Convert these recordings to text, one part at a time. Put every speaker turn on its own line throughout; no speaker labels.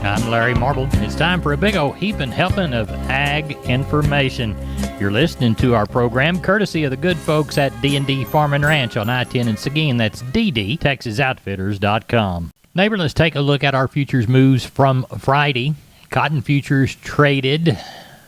I'm Larry Marble. It's time for a big old heaping helping of ag information. You're listening to our program courtesy of the good folks at D&D Farm and Ranch on I-10 in Seguin. That's ddtexasoutfitters.com. Neighbor, let's take a look at our futures moves from Friday. Cotton futures traded,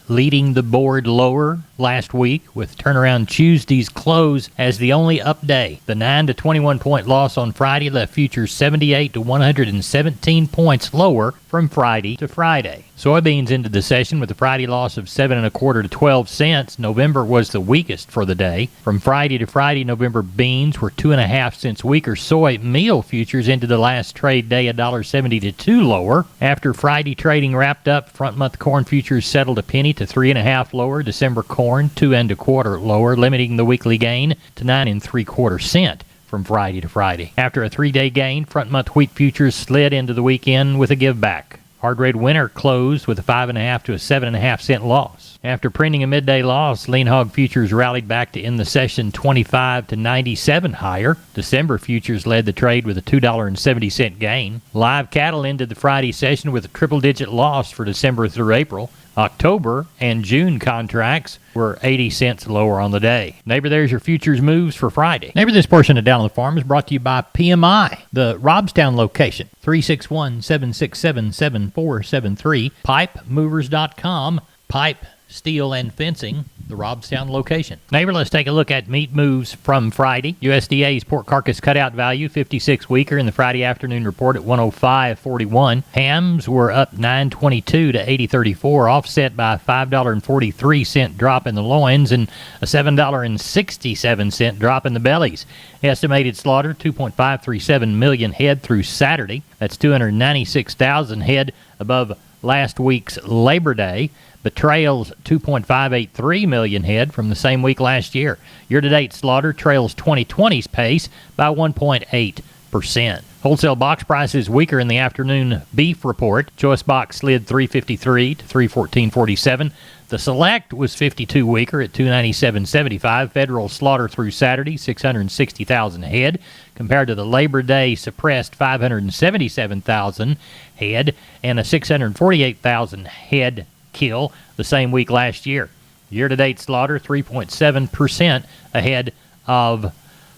leading the board lower last week with turnaround Tuesday's close as the only up day. The 9 to 21 point loss on Friday left futures 78 to 117 points lower from Friday to Friday. Soybeans ended the session with a Friday loss of 7 1/4 to 12 cents. November was the weakest for the day. From Friday to Friday, November beans were 2.5 cents weaker. Soy meal futures ended the last trade day $1.70 to 2 lower. After Friday trading wrapped up, front month corn futures settled a penny to 3.5 lower. December corn 2 1/4 lower, limiting the weekly gain to 9 3/4 cents from Friday to Friday. After a 3-day gain, front month wheat futures slid into the weekend with a give back. Hard red winter closed with a 5.5 to a 7.5 cent loss. After printing a midday loss, lean hog futures rallied back to end the session 25 to 97 higher. December futures led the trade with a $2.70 gain. Live cattle ended the Friday session with a triple-digit loss for December through April. October and June contracts were 80 cents lower on the day. Neighbor, there's your futures moves for Friday. Neighbor, this portion of Down on the Farm is brought to you by PMI, the Robstown location, 361-767-7473, pipemovers.com, pipe, steel, and fencing, the Robstown location. Neighbor, let's take a look at meat moves from Friday. USDA's pork carcass cutout value, 56 weaker in the Friday afternoon report at 105.41. Hams were up 9.22 to 80.34, offset by a $5.43 drop in the loins and a $7.67 drop in the bellies. Estimated slaughter, 2.537 million head through Saturday. That's 296,000 head above last week's Labor Day, but trails 2.583 million head from the same week last year. Year-to-date slaughter trails 2020's pace by 1.8%. Wholesale box prices weaker in the afternoon beef report. Choice box slid $3.53 to $3.14.47. The select was 52 weaker at $297.75. Federal slaughter through Saturday, 660,000 head, compared to the Labor Day suppressed 577,000 head and a 648,000 head kill the same week last year. Year-to-date slaughter 3.7% ahead of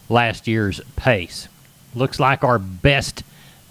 last year's pace. Looks like our best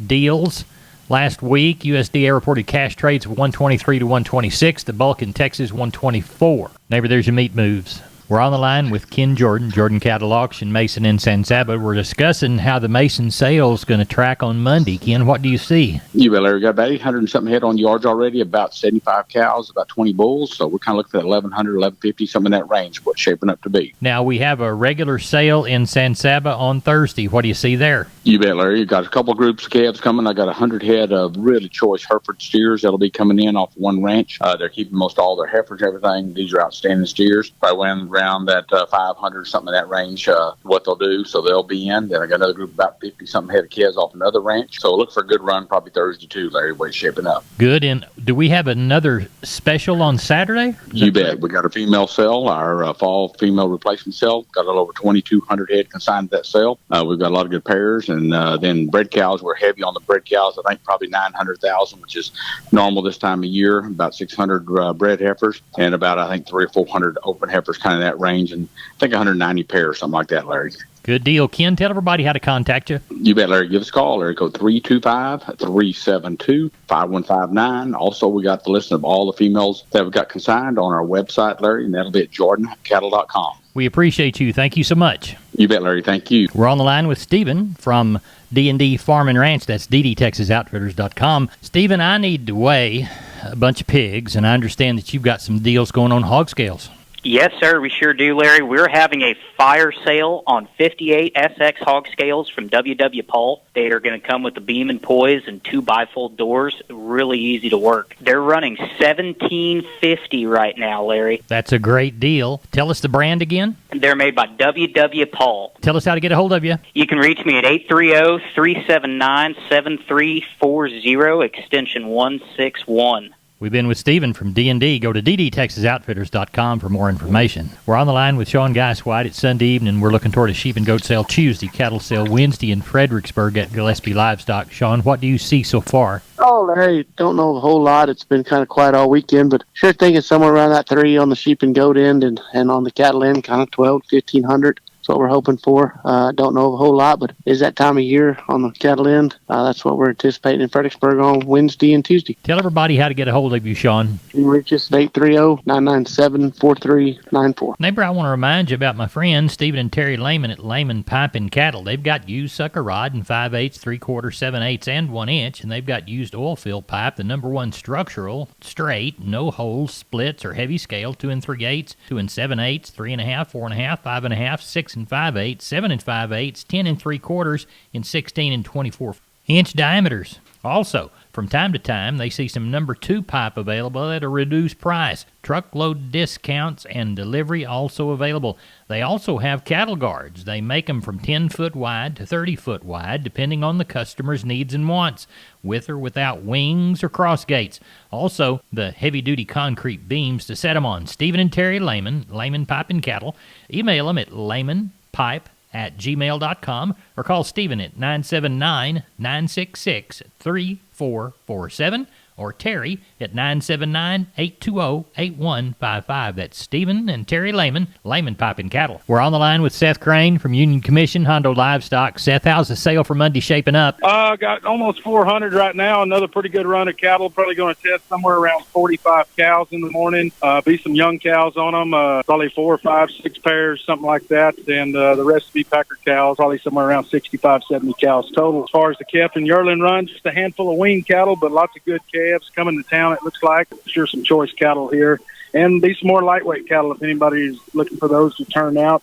deals last week. USDA reported cash trades of 123 to 126. The bulk in Texas 124. Neighbor, there's your meat moves. We're on the line with Ken Jordan Cattle Auction, Mason in San Saba. We're discussing how the Mason sale's going to track on Monday. Ken, what do you see?
You bet, Larry. We got about 800 and something head on yards already, about 75 cows, about 20 bulls. So we're kind of looking at 1,100, 1,150, something in that range, what's shaping up to be.
Now, we have a regular sale in San Saba on Thursday. What do you see there?
You bet, Larry. You've got a couple of groups of calves coming. I got 100 head of really choice Hereford steers that'll be coming in off one ranch. They're keeping most all their heifers and everything. These are outstanding steers. Probably went around that 500, something in that range, what they'll do. So they'll be in. Then I got another group about 50-something head of calves off another ranch. So look for a good run probably Thursday, too, Larry, way it's shaping up.
Good. And do we have another special on Saturday?
You bet. We got a female sale, our fall female replacement sale. Got a little over 2,200 head consigned to that sale. We've got a lot of good pairs. And then bred cows, we're heavy on the bred cows. I think probably 900,000, which is normal this time of year. About 600 bred heifers and about, I think, 300 or 400 open heifers, kind of that range. And I think 190 pairs, something like that, Larry.
Good deal. Ken, tell everybody how to contact you.
You bet, Larry. Give us a call. Larry, code 325-372-5159. Also, we got the list of all the females that we've got consigned on our website, Larry, and that'll be at jordancattle.com.
We appreciate you. Thank you so much.
You bet, Larry. Thank you.
We're on the line with Stephen from D&D Farm and Ranch. That's ddtexasoutfitters.com. Stephen, I need to weigh a bunch of pigs, and I understand that you've got some deals going on hog scales.
Yes, sir, we sure do, Larry. We're having a fire sale on 58 SX hog scales from W.W. Paul. They are going to come with the beam and poise and 2 bifold doors. Really easy to work. They're running $1,750 right now, Larry.
That's a great deal. Tell us the brand again.
They're made by W.W. Paul.
Tell us how to get a hold of you.
You can reach me at 830-379-7340, extension 161.
We've been with Stephen from D&D. Go to ddtexasoutfitters.com for more information. We're on the line with Sean Geiswhite. It's Sunday evening. We're looking toward a sheep and goat sale Tuesday, cattle sale Wednesday in Fredericksburg at Gillespie Livestock. Sean, what do you see so far?
Oh, Larry, don't know a whole lot. It's been kind of quiet all weekend, but sure thinking somewhere around that 3 on the sheep and goat end, and on the cattle end, kind of 12, 1,500. That's what we're hoping for. Don't know a whole lot, but is that time of year on the cattle end. That's what we're anticipating in Fredericksburg on Wednesday and Tuesday.
Tell everybody how to get a hold of you, Sean.
You can reach us at 830-997-4394.
Neighbor, I want to remind you about my friends Stephen and Terry Lehman at Lehman Pipe and Cattle. They've got used sucker rod in 5/8, 3/4, 7/8, and 1 inch, and they've got used oil fill pipe, the #1 structural, straight, no holes, splits, or heavy scale, 2 3/8, 2 7/8, 3.5, 4.5, 5.5, 6 5/8, 7 5/8, 10 3/4 in 16 and 24-inch diameters. Also, from time to time, they see some #2 pipe available at a reduced price. Truckload discounts and delivery also available. They also have cattle guards. They make them from 10-foot wide to 30-foot wide, depending on the customer's needs and wants, with or without wings or cross gates. Also, the heavy-duty concrete beams to set them on. Stephen and Terry Lehman, Lehman Pipe and Cattle. Email them at lehmanpipe@gmail.com or call Stephen at 979-966-3447 or Terry at 979-820-8155. That's Stephen and Terry Lehman, Lehman Pipe and Cattle. We're on the line with Seth Crane from Union Commission, Hondo Livestock. Seth, how's the sale for Monday shaping up?
Got almost 400 right now. Another pretty good run of cattle. Probably going to test somewhere around 45 cows in the morning. Be some young cows on them. Probably 4, 5, 6 pairs, something like that. And the rest will be packer cows. Probably somewhere around 65, 70 cows total. As far as the calf and yearling run, just a handful of wean cattle, but lots of good calves coming to town, it looks like. Sure, some choice cattle here. And be some more lightweight cattle if anybody's looking for those to turn out.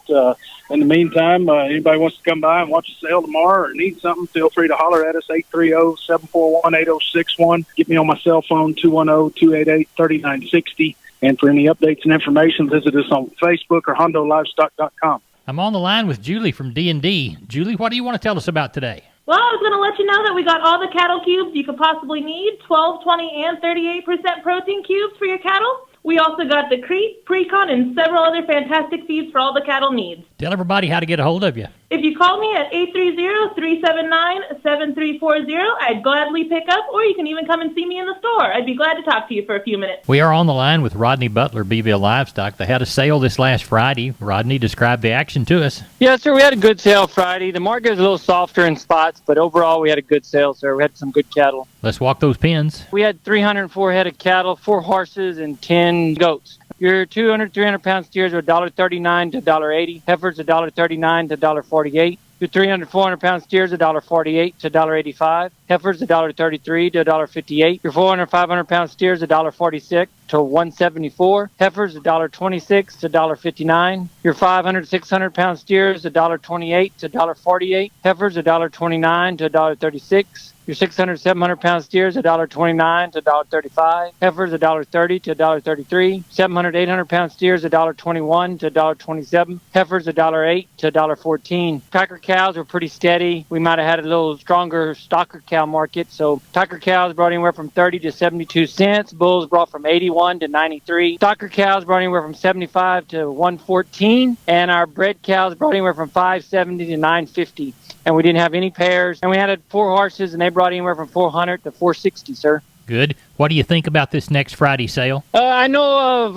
In the meantime, anybody wants to come by and watch the sale tomorrow or need something, feel free to holler at us, 830-741-8061. Get me on my cell phone, 210-288-3960. And for any updates and information, visit us on Facebook or HondoLivestock.com.
I'm on the line with Julie from D&D. Julie, what do you want to tell us about today?
Well, I was going to let you know that we got all the cattle cubes you could possibly need, 12, 20, and 38% protein cubes for your cattle. We also got the Crete, Precon, and several other fantastic feeds for all the cattle needs.
Tell everybody how to get a hold of you.
If you call me at 830-379-7340, I'd gladly pick up, or you can even come and see me in the store. I'd be glad to talk to you for a few minutes.
We are on the line with Rodney Butler, Bville Livestock. They had a sale this last Friday. Rodney, describe the action to us.
Yes, sir. We had a good sale Friday. The market was a little softer in spots, but overall we had a good sale, sir. We had some good cattle.
Let's walk those pens.
We had 304 head of cattle, 4 horses, and 10 goats. Your 200, 300-pound steers are $1.39 to $1.80. Heifers $1.39 to $1.48. Your 300, 400-pound steers $1.48 to $1.85. Heifers $1.33 to $1.58. Your 400, 500-pound steers $1.46 to $1.74. Heifers $1.26 to $1.59. Your 500, 600-pound steers $1.28 to $1.48. Heifers $1.29 to $1.36. Your 600, 700-pound steers $1.29 to $1.35. Heifers $1.30 to $1.33. 700, 800-pound steers $1.21 to $1.27. Heifers $1.08 to $1.14. Packer cows were pretty steady. We might have had a little stronger stocker cow market. So packer cows brought anywhere from 30 to 72 cents. Bulls brought from 81 to 93. Stocker cows brought anywhere from 75 to 114. And our bred cows brought anywhere from 570 to 950. And we didn't have any pairs. And we had 4 horses, and they brought anywhere from 400 to 460, sir.
Good. What do you think about this next Friday sale?
I know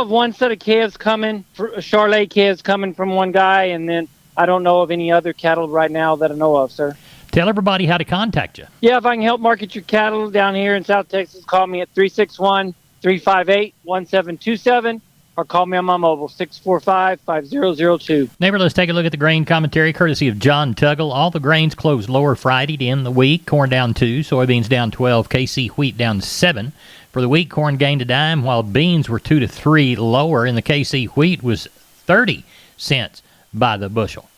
of one set of calves coming, Charlet calves coming from one guy, and then I don't know of any other cattle right now that I know of, sir.
Tell everybody how to contact you.
Yeah, if I can help market your cattle down here in South Texas, call me at 361-358-1727. Or call me on my mobile, 645-5002.
Neighbor, let's take a look at the grain commentary courtesy of John Tuggle. All the grains closed lower Friday to end the week. Corn down 2, soybeans down 12, KC wheat down 7. For the week, corn gained a dime, while beans were 2 to 3 lower, and the KC wheat was 30 cents by the bushel.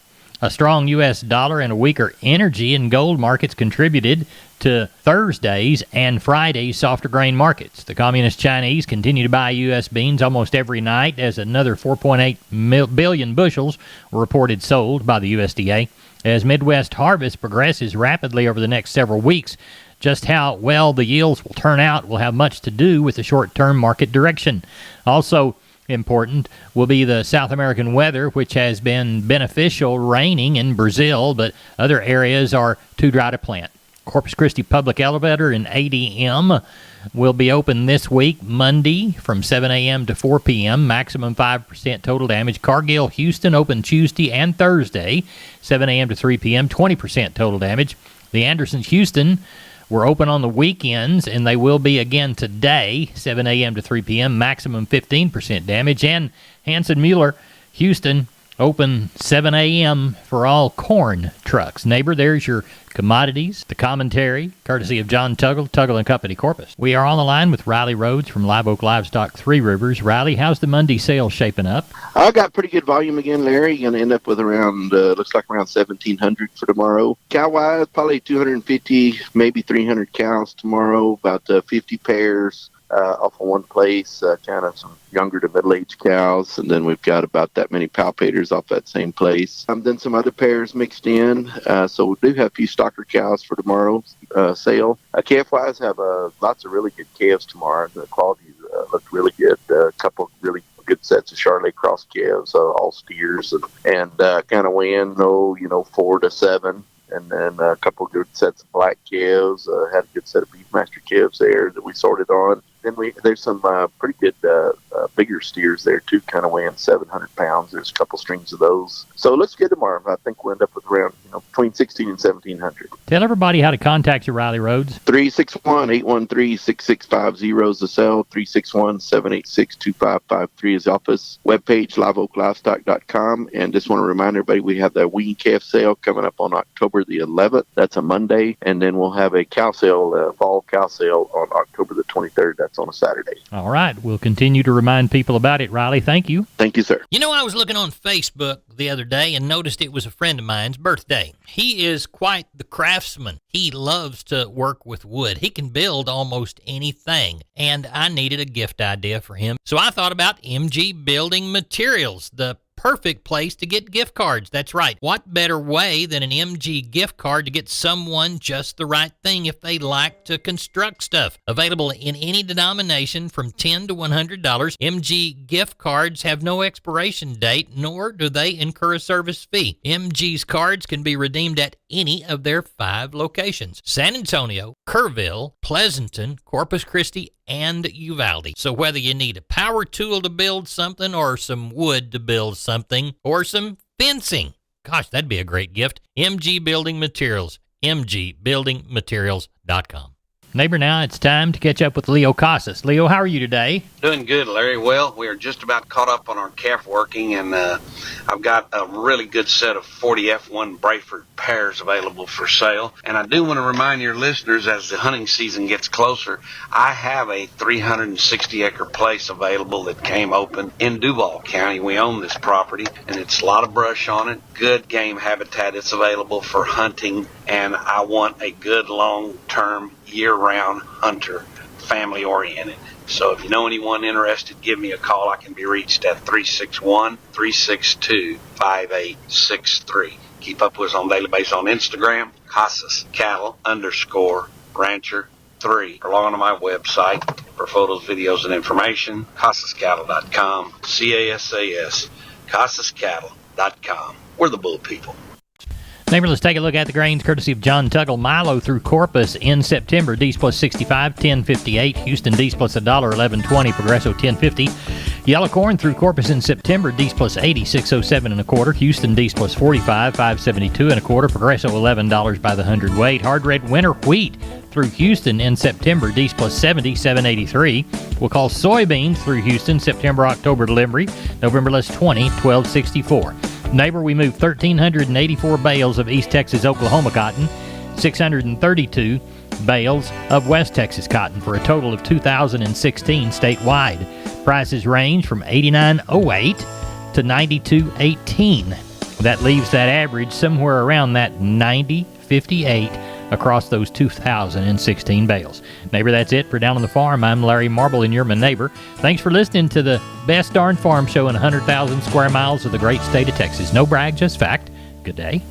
A strong U.S. dollar and a weaker energy and gold markets contributed to Thursday's and Friday's softer grain markets. The Communist Chinese continue to buy U.S. beans almost every night as another 4.8 billion bushels were reported sold by the USDA. As Midwest harvest progresses rapidly over the next several weeks, Just how well the yields will turn out will have much to do with the short-term market direction. Also important will be the South American weather, which has been beneficial, raining in Brazil, but other areas are too dry to plant. Corpus Christi Public Elevator and ADM will be open this week, Monday, from 7 a.m. to 4 p.m., maximum 5% total damage. Cargill, Houston, open Tuesday and Thursday, 7 a.m. to 3 p.m., 20% total damage. The Andersons, Houston, were open on the weekends, and they will be again today, 7 a.m. to 3 p.m., maximum 15% damage. And Hanson-Mueller, Houston, open 7 a.m. for all corn trucks. Neighbor, there's your commodities, the commentary, courtesy of John Tuggle & Company, Corpus. We are on the line with Riley Rhodes from Live Oak Livestock, Three Rivers. Riley, how's the Monday sale shaping up?
I got pretty good volume again, Larry. Going to end up with around, looks like around 1,700 for tomorrow. Cow-wise, probably 250, maybe 300 cows tomorrow, about 50 pairs. Off of one place, kind of some younger to middle-aged cows, and then we've got about that many palpators off that same place. Then some other pairs mixed in, so we do have a few stocker cows for tomorrow's sale. Calf-wise, have lots of really good calves tomorrow. The quality looked really good. A couple really good sets of Charolais cross calves, all steers, and kind of weighing, 4 to 7. And then a couple of good sets of black calves. Had a good set of Beefmaster calves there that we sorted on. Then there's some pretty good bigger steers there too, kind of weighing 700 pounds. There's a couple strings of those. So it looks good tomorrow. I think we'll end up with around between 16 and 1,700.
Tell everybody how to contact you, Riley Rhodes.
361-813-6650 is the cell. 361-786-2553 is the office. Webpage, liveoaklivestock.com. And just want to remind everybody we have the wean calf sale coming up on October the 11th. That's a Monday. And then we'll have a cow sale, fall cow sale on October the 23rd. That's on a Saturday.
All right. We'll continue to remind people about it, Riley. Thank you.
Thank you, sir.
I was looking on Facebook the other day and noticed it was a friend of mine's birthday. He is quite the craftsman. He loves to work with wood. He can build almost anything, and I needed a gift idea for him. So I thought about MG Building Materials, the perfect place to get gift cards. That's right. What better way than an MG gift card to get someone just the right thing if they like to construct stuff? Available in any denomination from $10 to $100. MG gift cards have no expiration date, nor do they incur a service fee. MG's cards can be redeemed at any of their 5 locations: San Antonio, Kerrville, Pleasanton, Corpus Christi, and Uvalde. So whether you need a power tool to build something, or some wood to build something, or some fencing, gosh, that'd be a great gift. MG Building Materials, mgbuildingmaterials.com. Neighbor, now it's time to catch up with Leo Casas. Leo, how are you today?
Doing good, Larry. Well, we are just about caught up on our calf working, and I've got a really good set of 40 F1 Brayford pairs available for sale. And I do want to remind your listeners, as the hunting season gets closer, I have a 360-acre place available that came open in Duval County. We own this property, and it's a lot of brush on it, good game habitat. It's available for hunting, and I want a good long-term year-round hunter, family-oriented. So if you know anyone interested, give me a call. I can be reached at 361-362-5863. Keep up with us on a daily basis on Instagram, Casas Cattle _Rancher 3. Or log on to my website for photos, videos, and information, CasasCattle.com, CASAS, CasasCattle.com. We're the bull people.
Neighbor, let's take a look at the grains courtesy of John Tuggle. Milo through Corpus in September, D's plus 65, 10.58. Houston, D's plus $1, 11.20. Progresso, 10.50. Yellow corn through Corpus in September, D's plus 80, 607 and a quarter. Houston, D's plus 45, 572 and a quarter. Progresso, $11 by the hundredweight. Hard red winter wheat through Houston in September, D's plus 70, 783. We'll call soybeans through Houston, September, October delivery, November less 20, 1264. Neighbor, we moved 1,384 bales of East Texas, Oklahoma cotton, 632 bales of West Texas cotton for a total of 2,016 statewide. Prices range from $89.08 to $92.18. That leaves that average somewhere around that $90.58 across those 2,016 bales. Neighbor, that's it for Down on the Farm. I'm Larry Marble, and you're my neighbor. Thanks for listening to the best darn farm show in 100,000 square miles of the great state of Texas. No brag, just fact. Good day.